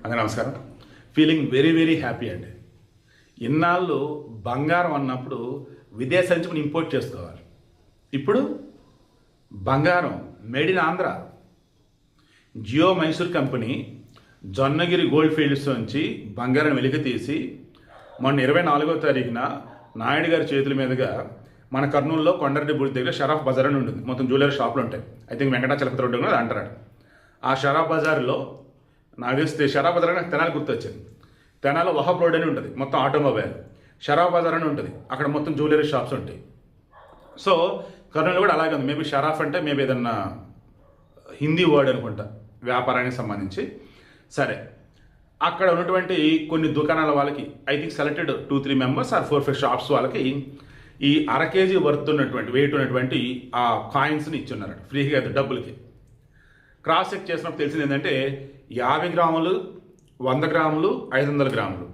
అందరూ నమస్కారం. Feeling very very happy అండి. ఇన్నాళ్ళు బంగారం అన్నప్పుడు విదేశాల నుంచి మనం ఇంపోర్ట్ చేసుకోవాలి. ఇప్పుడు బంగారం made in Andhra. Geo Mysore company Jonnagiri gold fields నుంచి బంగారం వెలికి తీసి మొన్న 24వ తారీఖున నాయుడు గారి చేతుల మీదుగా మన కర్నూలులో కొండరెడ్డి బుడి దగ్గర షరాఫ్ బజార్ అని ఉంటుంది. మొత్తం జ్యువెలరీ షాపులు ఉంటాయి. ఐ థింక్ వెంకటాచలపతి రోడ్డు కూడా అంటారు. ఆ షరాఫ్ బజార్లో నాకు తెలిస్తే షరాఫ్ బజార్ నాకు తెనాలి గుర్తొచ్చింది. తెనాలో వహాబ్ రోడ్ అని ఉంటుంది, మొత్తం ఆటోమొబైల్. షరాఫ్ బజార్ అని ఉంటుంది, అక్కడ మొత్తం జ్యువెలరీ షాప్స్ ఉంటాయి. సో కర్నూలు కూడా అలాగే ఉంది. మేబీ షరాఫ్ అంటే మేబీ ఏదన్నా హిందీ వర్డ్ అనుకుంటా, వ్యాపారానికి సంబంధించి. సరే, అక్కడ ఉన్నటువంటి కొన్ని దుకాణాల వాళ్ళకి I think selected 2-3 members or 4-5 shops వాళ్ళకి ఈ అర కేజీ వర్త్ ఉన్నటువంటి వెయిట్ ఉన్నటువంటి ఆ కాయిన్స్ని ఇచ్చున్నారు ఫ్రీగా డబ్బులకి. క్రాస్ చెక్ చేసినప్పుడు తెలిసింది ఏంటంటే 50 గ్రాములు, 100 గ్రాములు, 500 గ్రాములు.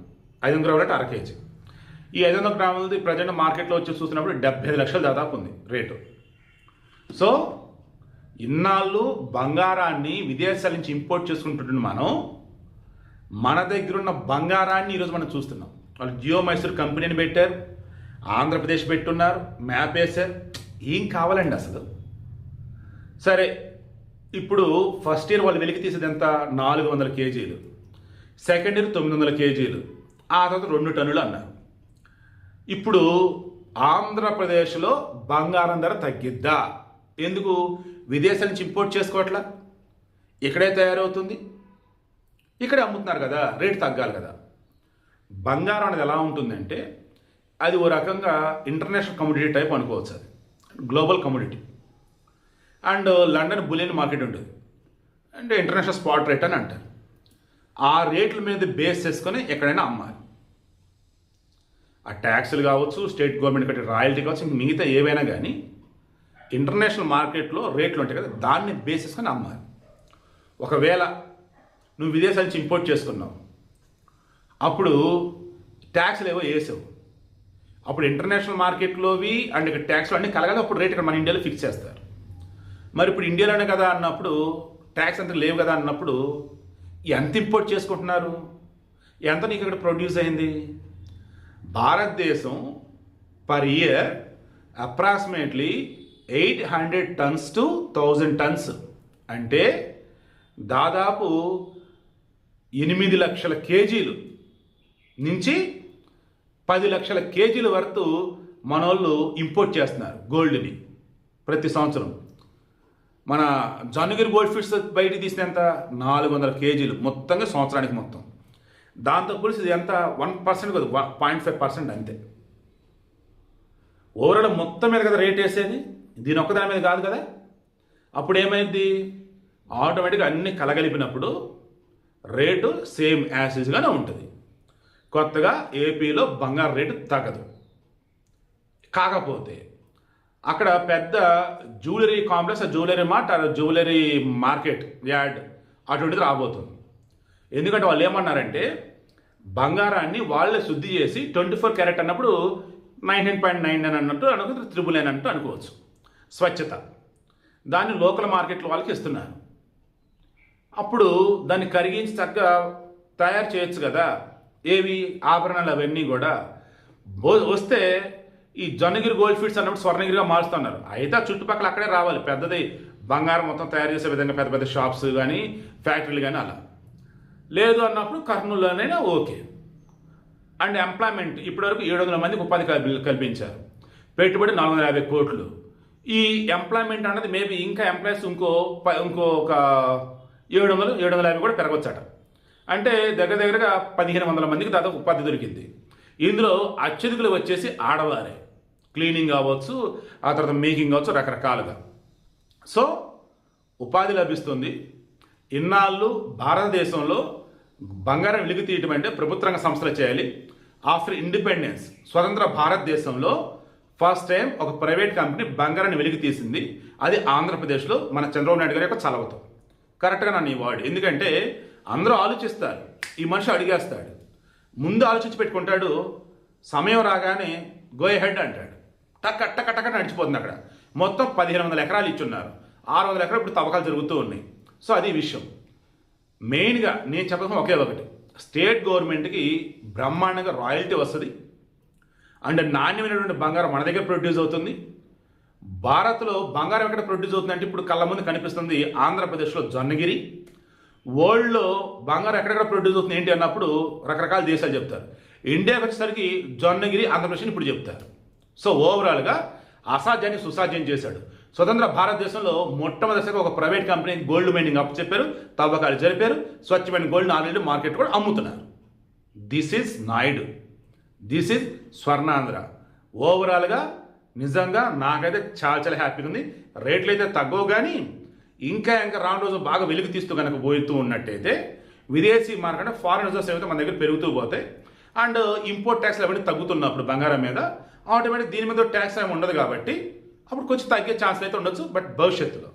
500 గ్రాములు అంటే అర కేజీ. ఈ 500 గ్రాములది ప్రజెంట్ మార్కెట్లో వచ్చి చూసినప్పుడు 75 లక్షలు దాదాపు ఉంది రేటు. సో ఇన్నాళ్ళు బంగారాన్ని విదేశాల నుంచి ఇంపోర్ట్ చేసుకుంటున్న మనం మన దగ్గర ఉన్న బంగారాన్ని ఈరోజు మనం చూస్తున్నాం. వాళ్ళు జియో మైసూర్ కంపెనీని పెట్టారు, ఆంధ్రప్రదేశ్ పెట్టున్నారు, మ్యాప్ వేశారు. ఏం కావాలండి అసలు? సరే, ఇప్పుడు ఫస్ట్ ఇయర్ వాళ్ళు వెలికి తీసేది ఎంత? 400 కేజీలు. సెకండ్ ఇయర్ 900 కేజీలు. ఆ తర్వాత 2 టన్నులు అన్నారు. ఇప్పుడు ఆంధ్రప్రదేశ్లో బంగారం ధర తగ్గిద్దా? ఎందుకు? విదేశాల నుంచి ఇంపోర్ట్ చేసుకోవట్లా, ఇక్కడే తయారవుతుంది, ఇక్కడే అమ్ముతున్నారు కదా, రేటు తగ్గాలి కదా. బంగారం అనేది ఎలా ఉంటుందంటే అది ఓ రకంగా ఇంటర్నేషనల్ కమోడిటీ టైప్ అనుకోవచ్చు. అది global commodity. And London bullion market ఉంటుంది, అంటే ఇంటర్నేషనల్ స్పాట్ రేట్ అని అంటారు. ఆ రేట్ల మీద బేస్ చేసుకొని ఎక్కడైనా అమ్మాలి. ఆ ట్యాక్సులు కావచ్చు, స్టేట్ గవర్నమెంట్ కట్టే రాయల్టీ కావచ్చు, ఇంక మిగతా ఏవైనా కానీ ఇంటర్నేషనల్ మార్కెట్లో రేట్లు ఉంటాయి కదా, దాన్ని బేస్ చేసుకొని అమ్మాలి. ఒకవేళ నువ్వు విదేశాల నుంచి ఇంపోర్ట్ చేసుకున్నావు, అప్పుడు ట్యాక్స్లు ఏవో వేసావు, అప్పుడు ఇంటర్నేషనల్ మార్కెట్లోవి అండ్ ఇక్కడ ట్యాక్స్లు అన్నీ కలగాలి. అప్పుడు రేట్ ఇక్కడ మన ఇండియాలో ఫిక్స్ చేస్తారు. మరి ఇప్పుడు ఇండియాలోనే కదా అన్నప్పుడు, ట్యాక్స్ అంతా లేవు కదా అన్నప్పుడు ఎంత ఇంపోర్ట్ చేసుకుంటున్నారు? ఎంత నీకు ఇక్కడ ప్రొడ్యూస్ అయింది? భారతదేశం per year approximately 800 turns to 1000 turns, అంటే దాదాపు 8 లక్షల కేజీలు నుంచి 10 లక్షల కేజీల వరకు మనోళ్ళు ఇంపోర్ట్ చేస్తున్నారు గోల్డ్ని ప్రతి సంవత్సరం. మన జొన్నగిరి గోల్డ్ ఫీల్డ్స్ బయట తీసిన ఎంత? 400 కేజీలు మొత్తంగా సంవత్సరానికి మొత్తం. దాంతో పోలిసి ఇది ఎంత? 1% కాదు, 0.5% అంతే. ఓవరాల్ మొత్తం మీద కదా రేట్ వేసేది, దీని ఒక్కదాని మీద కాదు కదా. అప్పుడు ఏమైంది? ఆటోమేటిక్గా అన్ని కలగలిపినప్పుడు రేటు సేమ్ యాసిస్గానే ఉంటుంది. కొత్తగా ఏపీలో బంగారు రేటు తగ్గదు. కాకపోతే అక్కడ పెద్ద jewellery complex, jewellery mart, jewellery market yard అటువంటిది రాబోతుంది. ఎందుకంటే వాళ్ళు ఏమన్నారంటే బంగారాన్ని వాళ్ళే శుద్ధి చేసి 24 క్యారెట్ అన్నప్పుడు 99.99 అన్నట్టు అనుకో, 999 అన్నట్టు అనుకోవచ్చు. స్వచ్ఛత దాన్ని లోకల్ మార్కెట్లో వాళ్ళకి ఇస్తున్నారు. అప్పుడు దాన్ని కరిగించి చక్కగా తయారు చేయొచ్చు కదా. ఏవి? ఆభరణాలు అవన్నీ కూడా వస్తే ఈ జొన్నగిరి గోల్డ్ ఫీల్డ్స్ అన్నప్పుడు స్వర్ణగిరిగా మారుస్తున్నారు. అయితే చుట్టుపక్కల అక్కడే రావాలి, పెద్దది బంగారం మొత్తం తయారు చేసే విధంగా పెద్ద పెద్ద షాప్స్ కానీ ఫ్యాక్టరీలు కానీ. అలా లేదు అన్నప్పుడు కర్నూలులోనైనా ఓకే. అండ్ ఎంప్లాయ్మెంట్ ఇప్పటివరకు 700 మందికి ఉపాధి కల్పించారు. పెట్టుబడి 450 కోట్లు. ఈ ఎంప్లాయ్మెంట్ అన్నది మేబీ ఇంకా ఎంప్లాయీస్ ఇంకో ఒక 750 కూడా పెరగవచ్చట. అంటే దగ్గరగా 1500 మందికి దాదాపు ఉపాధి దొరికింది. ఇందులో అత్యధికులు వచ్చేసి ఆడవారే. క్లీనింగ్ కావచ్చు, ఆ తర్వాత మేకింగ్ కావచ్చు, రకరకాలుగా. సో ఉపాధి లభిస్తుంది. ఇన్నాళ్ళు భారతదేశంలో బంగారం వెలికి తీయటం అంటే ప్రభుత్వ రంగ సంస్థలు చేయాలి. ఆఫ్టర్ ఇండిపెండెన్స్, స్వతంత్ర భారతదేశంలో ఫస్ట్ టైం ఒక ప్రైవేట్ కంపెనీ బంగారాన్ని వెలికి తీసింది. అది ఆంధ్రప్రదేశ్లో మన చంద్రబాబు నాయుడు గారి యొక్క చలవతో. కరెక్ట్గా నన్ను ఈ వర్డ్, ఎందుకంటే అందరూ ఆలోచిస్తారు, ఈ మనిషి అడిగేస్తాడు, ముందు ఆలోచించి పెట్టుకుంటాడు, సమయం రాగానే గో హెడ్ అంటాడు, టక్క నడిచిపోతుంది. అక్కడ మొత్తం 1500 ఎకరాలు ఇచ్చున్నారు, 600 ఎకరాలు ఇప్పుడు తవ్వకాలు జరుగుతూ ఉన్నాయి. సో అది విషయం. మెయిన్గా నేను చెప్పడం ఒకే ఒకటి, స్టేట్ గవర్నమెంట్కి బ్రహ్మాండంగా రాయల్టీ వస్తుంది. అండ్ నాణ్యమైనటువంటి బంగారం మన దగ్గర ప్రొడ్యూస్ అవుతుంది. భారత్లో బంగారం ఎక్కడ ప్రొడ్యూస్ అవుతుందంటే ఇప్పుడు కళ్ళ ముందు కనిపిస్తుంది ఆంధ్రప్రదేశ్లో జొన్నగిరి. వరల్డ్లో బంగారం ఎక్కడెక్కడ ప్రొడ్యూస్ అవుతుంది ఏంటి అన్నప్పుడు రకరకాల దేశాలు చెప్తారు. ఇండియాకి వచ్చేసరికి జొన్నగిరి ఆంధ్రప్రదేశ్ ఇప్పుడు చెప్తారు. సో ఓవరాల్గా అసాధ్యాన్ని సుసాధ్యం చేశాడు. స్వతంత్ర భారతదేశంలో మొట్టమొదటిసారిగా ఒక private company gold mining up చెప్పారు, తవ్వకాలు జరిపారు, స్వచ్ఛమైన గోల్డ్ ఆల్రెడీ మార్కెట్ కూడా అమ్ముతున్నారు. This is Naidu, this is Swarnandhra. ఓవరాల్గా నిజంగా నాకైతే చాలా చాలా హ్యాపీగా ఉంది. రేట్లు అయితే తగ్గవు, కానీ ఇంకా రాను రోజు బాగా వెలుగు తీస్తూ కనుక పోతూ ఉన్నట్టయితే విదేశీ మార్కెట్ ఫారెన్ రిజర్వ్స్ ఏవైతే మన దగ్గర పెరుగుతూ పోతాయి. అండ్ ఇంపోర్ట్ ట్యాక్స్లు అవన్నీ తగ్గుతున్నప్పుడు బంగారం మీద ఆటోమేటిక్ దీని మీద ట్యాక్స్ ఏమి ఉండదు కాబట్టి అప్పుడు కొంచెం తగ్గే ఛాన్స్ అయితే ఉండొచ్చు. బట్ భవిష్యత్తులో